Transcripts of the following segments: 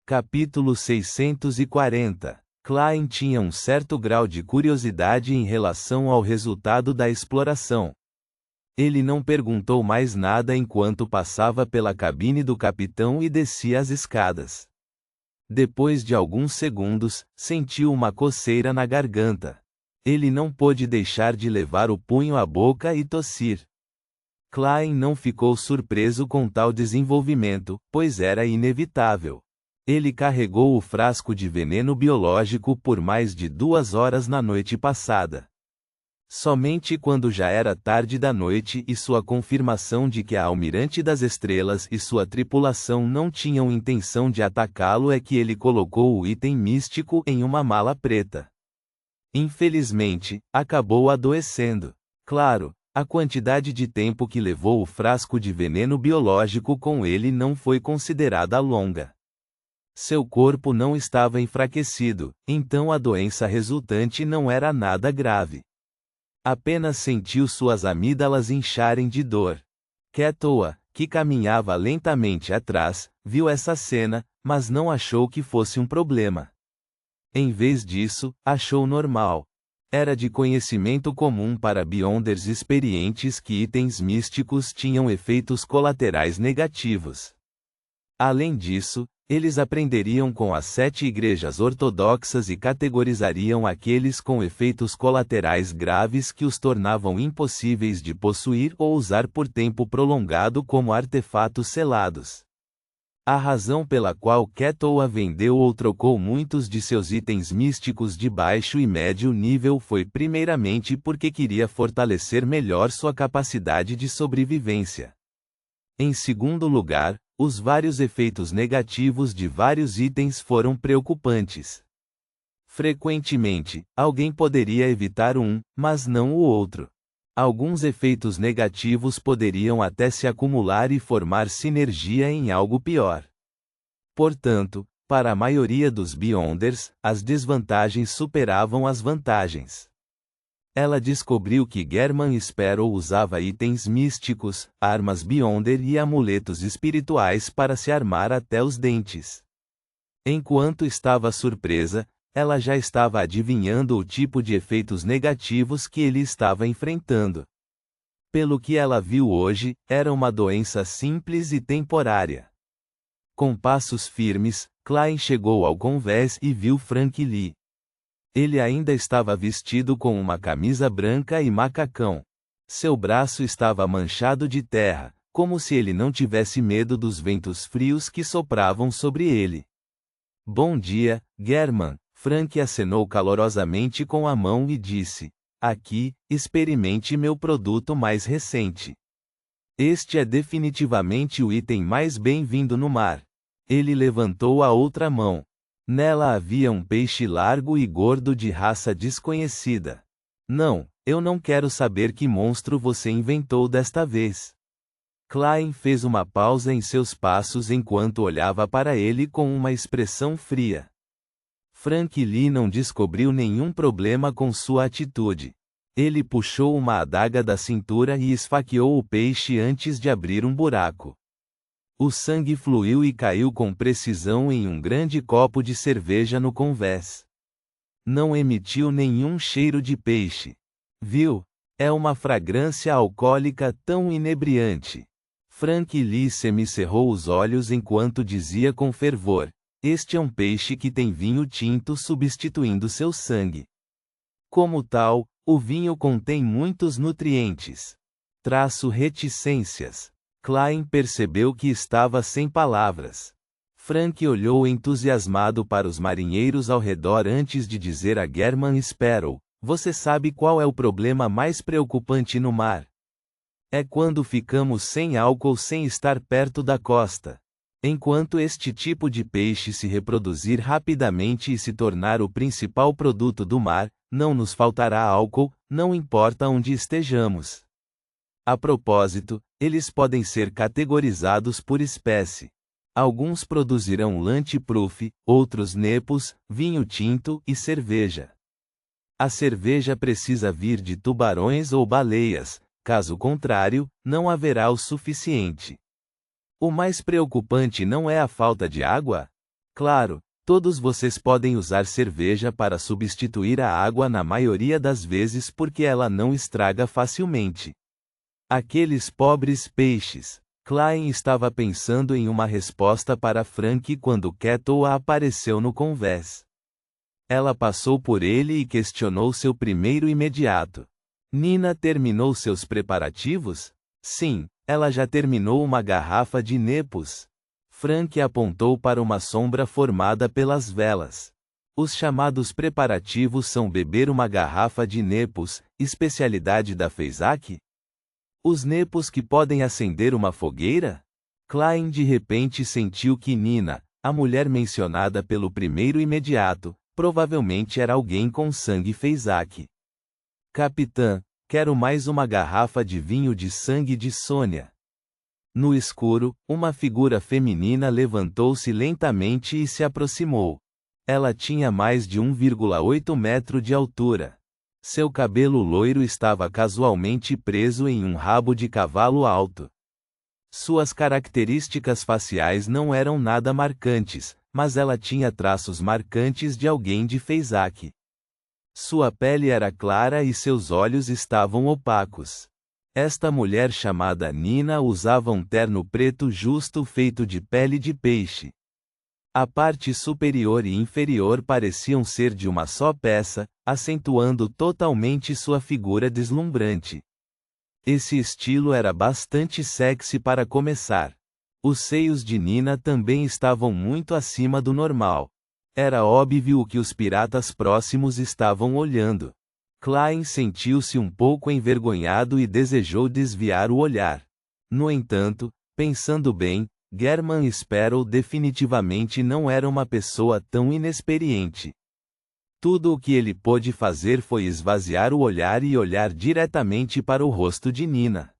Capítulo 640. Klein tinha um certo grau de curiosidade em relação ao resultado da exploração. Ele não perguntou mais nada enquanto passava pela cabine do capitão e descia as escadas. Depois de alguns segundos, sentiu uma coceira na garganta. Ele não pôde deixar de levar o punho à boca e tossir. Klein não ficou surpreso com tal desenvolvimento, pois era inevitável. Ele carregou o frasco de veneno biológico por mais de 2 horas na noite passada. Somente quando já era tarde da noite e sua confirmação de que a Almirante das Estrelas e sua tripulação não tinham intenção de atacá-lo é que ele colocou o item místico em uma mala preta. Infelizmente, acabou adoecendo. Claro, a quantidade de tempo que levou o frasco de veneno biológico com ele não foi considerada longa. Seu corpo não estava enfraquecido, então a doença resultante não era nada grave. Apenas sentiu suas amígdalas incharem de dor. Ketoa, que caminhava lentamente atrás, viu essa cena, mas não achou que fosse um problema. Em vez disso, achou normal. Era de conhecimento comum para Beyonders experientes que itens místicos tinham efeitos colaterais negativos. Além disso, eles aprenderiam com as 7 igrejas ortodoxas e categorizariam aqueles com efeitos colaterais graves que os tornavam impossíveis de possuir ou usar por tempo prolongado como artefatos selados. A razão pela qual Ketoa vendeu ou trocou muitos de seus itens místicos de baixo e médio nível foi primeiramente porque queria fortalecer melhor sua capacidade de sobrevivência. Em segundo lugar, os vários efeitos negativos de vários itens foram preocupantes. Frequentemente, alguém poderia evitar um, mas não o outro. Alguns efeitos negativos poderiam até se acumular e formar sinergia em algo pior. Portanto, para a maioria dos Beyonders, as desvantagens superavam as vantagens. Ela descobriu que German Sparrow usava itens místicos, armas Beyonder e amuletos espirituais para se armar até os dentes. Enquanto estava surpresa, ela já estava adivinhando o tipo de efeitos negativos que ele estava enfrentando. Pelo que ela viu hoje, era uma doença simples e temporária. Com passos firmes, Klein chegou ao convés e viu Frank Lee. Ele ainda estava vestido com uma camisa branca e macacão. Seu braço estava manchado de terra, como se ele não tivesse medo dos ventos frios que sopravam sobre ele. Bom dia, German. Frank acenou calorosamente com a mão e disse: aqui, experimente meu produto mais recente. Este é definitivamente o item mais bem-vindo no mar. Ele levantou a outra mão. Nela havia um peixe largo e gordo de raça desconhecida. Não, eu não quero saber que monstro você inventou desta vez. Klein fez uma pausa em seus passos enquanto olhava para ele com uma expressão fria. Frank Lee não descobriu nenhum problema com sua atitude. Ele puxou uma adaga da cintura e esfaqueou o peixe antes de abrir um buraco. O sangue fluiu e caiu com precisão em um grande copo de cerveja no convés. Não emitiu nenhum cheiro de peixe. Viu? É uma fragrância alcoólica tão inebriante. Frank Lee semicerrou os olhos enquanto dizia com fervor: este é um peixe que tem vinho tinto substituindo seu sangue. Como tal, o vinho contém muitos nutrientes. Reticências. Klein percebeu que estava sem palavras. Frank olhou entusiasmado para os marinheiros ao redor antes de dizer a German Sparrow: você sabe qual é o problema mais preocupante no mar? É quando ficamos sem álcool sem estar perto da costa. Enquanto este tipo de peixe se reproduzir rapidamente e se tornar o principal produto do mar, não nos faltará álcool, não importa onde estejamos. A propósito, eles podem ser categorizados por espécie. Alguns produzirão lunch-proof, outros nepos, vinho tinto e cerveja. A cerveja precisa vir de tubarões ou baleias, caso contrário, não haverá o suficiente. O mais preocupante não é a falta de água? Claro, todos vocês podem usar cerveja para substituir a água na maioria das vezes porque ela não estraga facilmente. Aqueles pobres peixes. Klein estava pensando em uma resposta para Frank quando Kettle apareceu no convés. Ela passou por ele e questionou seu primeiro imediato. Nina terminou seus preparativos? Sim, ela já terminou uma garrafa de Nepos. Frank apontou para uma sombra formada pelas velas. Os chamados preparativos são beber uma garrafa de Nepos, especialidade da Fezak? Os Nepos que podem acender uma fogueira? Klein de repente sentiu que Nina, a mulher mencionada pelo primeiro imediato, provavelmente era alguém com sangue Fezak. Capitã, quero mais uma garrafa de vinho de sangue de Sônia. No escuro, uma figura feminina levantou-se lentamente e se aproximou. Ela tinha mais de 1,8 metro de altura. Seu cabelo loiro estava casualmente preso em um rabo de cavalo alto. Suas características faciais não eram nada marcantes, mas ela tinha traços marcantes de alguém de Fezak. Sua pele era clara e seus olhos estavam opacos. Esta mulher chamada Nina usava um terno preto justo feito de pele de peixe. A parte superior e inferior pareciam ser de uma só peça, acentuando totalmente sua figura deslumbrante. Esse estilo era bastante sexy para começar. Os seios de Nina também estavam muito acima do normal. Era óbvio o que os piratas próximos estavam olhando. Klein sentiu-se um pouco envergonhado e desejou desviar o olhar. No entanto, pensando bem, German Sparrow definitivamente não era uma pessoa tão inexperiente. Tudo o que ele pôde fazer foi esvaziar o olhar e olhar diretamente para o rosto de Nina.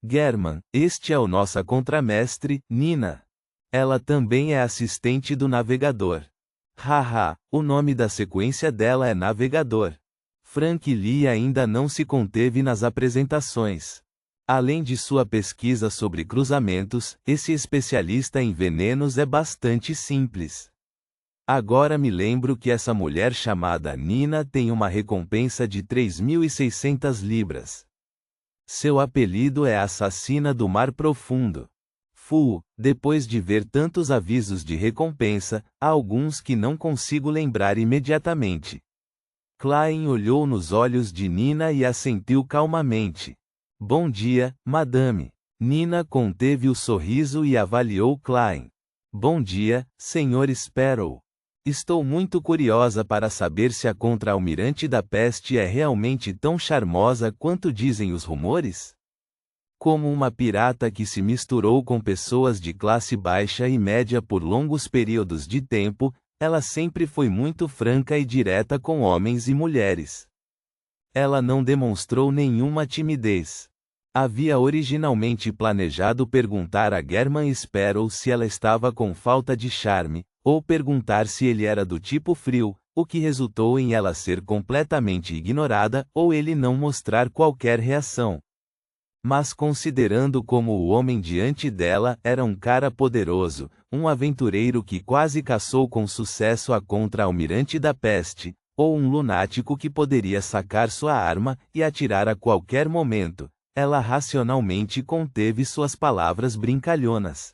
German, este é o nosso contramestre, Nina. Ela também é assistente do navegador. Haha, o nome da sequência dela é Navegador. Frank Lee ainda não se conteve nas apresentações. Além de sua pesquisa sobre cruzamentos, esse especialista em venenos é bastante simples. Agora me lembro que essa mulher chamada Nina tem uma recompensa de 3.600 libras. Seu apelido é Assassina do Mar Profundo. Depois de ver tantos avisos de recompensa, há alguns que não consigo lembrar imediatamente. Klein olhou nos olhos de Nina e assentiu calmamente. Bom dia, madame. Nina conteve o sorriso e avaliou Klein. Bom dia, Sr. Sparrow. Estou muito curiosa para saber se a contra-almirante da peste é realmente tão charmosa quanto dizem os rumores? Como uma pirata que se misturou com pessoas de classe baixa e média por longos períodos de tempo, ela sempre foi muito franca e direta com homens e mulheres. Ela não demonstrou nenhuma timidez. Havia originalmente planejado perguntar a German Sparrow se ela estava com falta de charme, ou perguntar se ele era do tipo frio, o que resultou em ela ser completamente ignorada ou ele não mostrar qualquer reação. Mas considerando como o homem diante dela era um cara poderoso, um aventureiro que quase caçou com sucesso a contra-almirante da peste, ou um lunático que poderia sacar sua arma e atirar a qualquer momento, ela racionalmente conteve suas palavras brincalhonas.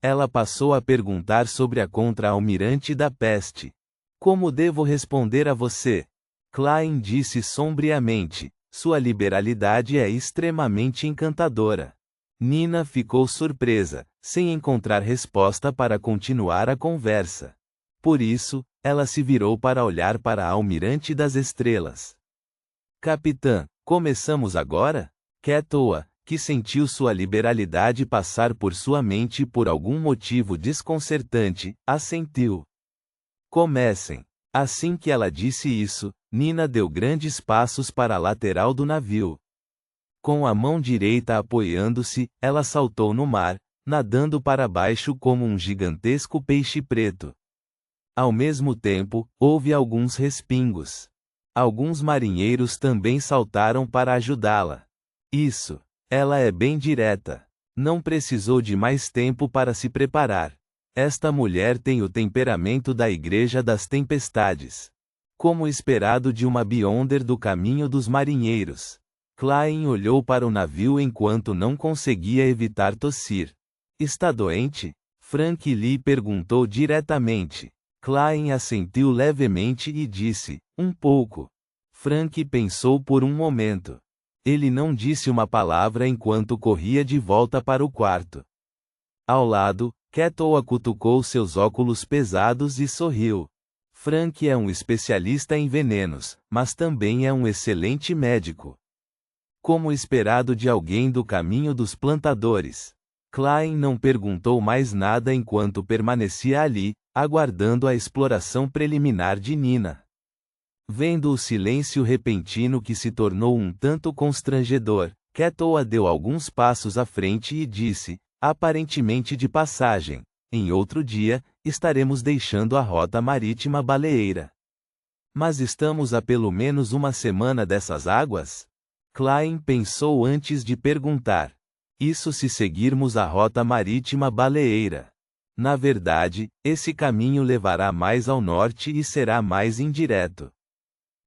Ela passou a perguntar sobre a contra-almirante da peste. Como devo responder a você? Klein disse sombriamente. Sua liberalidade é extremamente encantadora. Nina ficou surpresa, sem encontrar resposta para continuar a conversa. Por isso, ela se virou para olhar para a Almirante das Estrelas. Capitã, começamos agora? Kettle, que sentiu sua liberalidade passar por sua mente por algum motivo desconcertante, assentiu. Comecem. Assim que ela disse isso, Nina deu grandes passos para a lateral do navio. Com a mão direita apoiando-se, ela saltou no mar, nadando para baixo como um gigantesco peixe preto. Ao mesmo tempo, houve alguns respingos. Alguns marinheiros também saltaram para ajudá-la. Ela é bem direta. Não precisou de mais tempo para se preparar. Esta mulher tem o temperamento da Igreja das Tempestades. Como esperado de uma Beyonder do caminho dos marinheiros. Klein olhou para o navio enquanto não conseguia evitar tossir. Está doente? Frank lhe perguntou diretamente. Klein assentiu levemente e disse, um pouco. Frank pensou por um momento. Ele não disse uma palavra enquanto corria de volta para o quarto. Ao lado, Kettle cutucou seus óculos pesados e sorriu. Frank é um especialista em venenos, mas também é um excelente médico. Como esperado de alguém do caminho dos plantadores. Klein não perguntou mais nada enquanto permanecia ali, aguardando a exploração preliminar de Nina. Vendo o silêncio repentino que se tornou um tanto constrangedor, Kettle deu alguns passos à frente e disse, aparentemente de passagem, em outro dia, estaremos deixando a rota marítima baleeira. Mas estamos a pelo menos uma semana dessas águas? Klein pensou antes de perguntar. Isso se seguirmos a rota marítima baleeira. Na verdade, esse caminho levará mais ao norte e será mais indireto.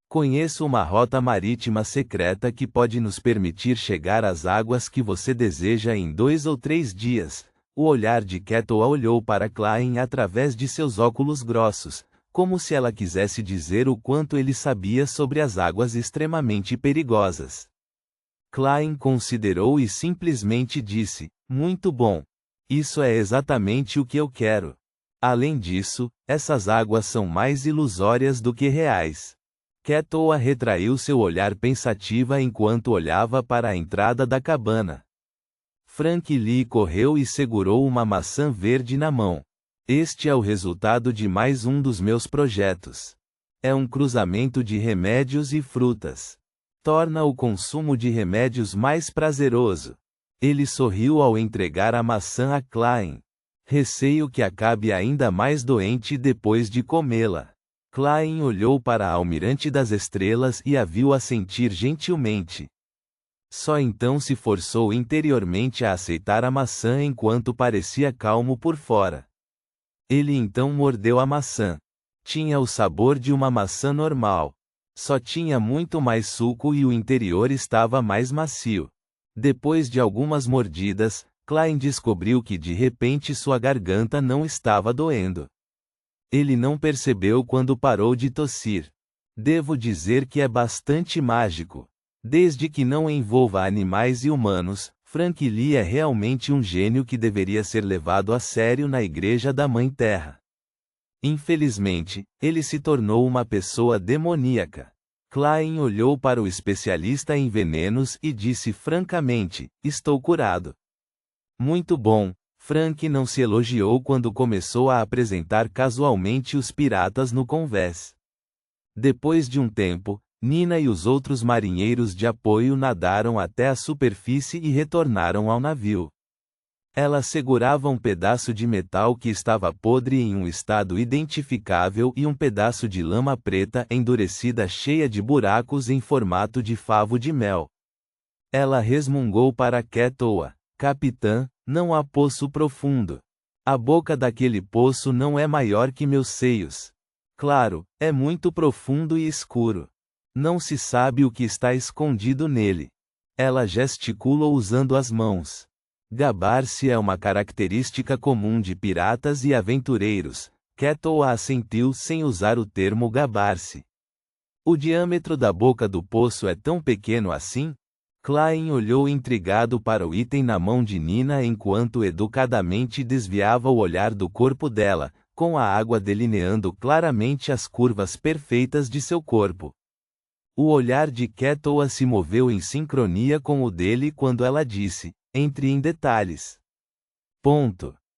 Conheço uma rota marítima secreta que pode nos permitir chegar às águas que você deseja em 2 ou 3 dias. O olhar de Kettle olhou para Klein através de seus óculos grossos, como se ela quisesse dizer o quanto ele sabia sobre as águas extremamente perigosas. Klein considerou e simplesmente disse, muito bom. Isso é exatamente o que eu quero. Além disso, essas águas são mais ilusórias do que reais. Kettle retraiu seu olhar pensativa enquanto olhava para a entrada da cabana. Frank Lee correu e segurou uma maçã verde na mão. Este é o resultado de mais um dos meus projetos. É um cruzamento de remédios e frutas. Torna o consumo de remédios mais prazeroso. Ele sorriu ao entregar a maçã a Klein. Receio que acabe ainda mais doente depois de comê-la. Klein olhou para a Almirante das Estrelas e a viu assentir gentilmente. Só então se forçou interiormente a aceitar a maçã enquanto parecia calmo por fora. Ele então mordeu a maçã. Tinha o sabor de uma maçã normal. Só tinha muito mais suco e o interior estava mais macio. Depois de algumas mordidas, Klein descobriu que de repente sua garganta não estava doendo. Ele não percebeu quando parou de tossir. Devo dizer que é bastante mágico. Desde que não envolva animais e humanos, Frank Lee é realmente um gênio que deveria ser levado a sério na Igreja da Mãe Terra. Infelizmente, ele se tornou uma pessoa demoníaca. Klein olhou para o especialista em venenos e disse francamente, estou curado. Muito bom. Frank não se elogiou quando começou a apresentar casualmente os piratas no convés. Depois de um tempo, Nina e os outros marinheiros de apoio nadaram até a superfície e retornaram ao navio. Ela segurava um pedaço de metal que estava podre em um estado identificável e um pedaço de lama preta endurecida cheia de buracos em formato de favo de mel. Ela resmungou para Kettle, capitã, não há poço profundo. A boca daquele poço não é maior que meus seios. Claro, é muito profundo e escuro. Não se sabe o que está escondido nele. Ela gesticulou usando as mãos. Gabar-se é uma característica comum de piratas e aventureiros. Kettle assentiu sem usar o termo gabar-se. O diâmetro da boca do poço é tão pequeno assim? Klein olhou intrigado para o item na mão de Nina enquanto educadamente desviava o olhar do corpo dela, com a água delineando claramente as curvas perfeitas de seu corpo. O olhar de Kettle se moveu em sincronia com o dele quando ela disse, entre em detalhes. Ponto.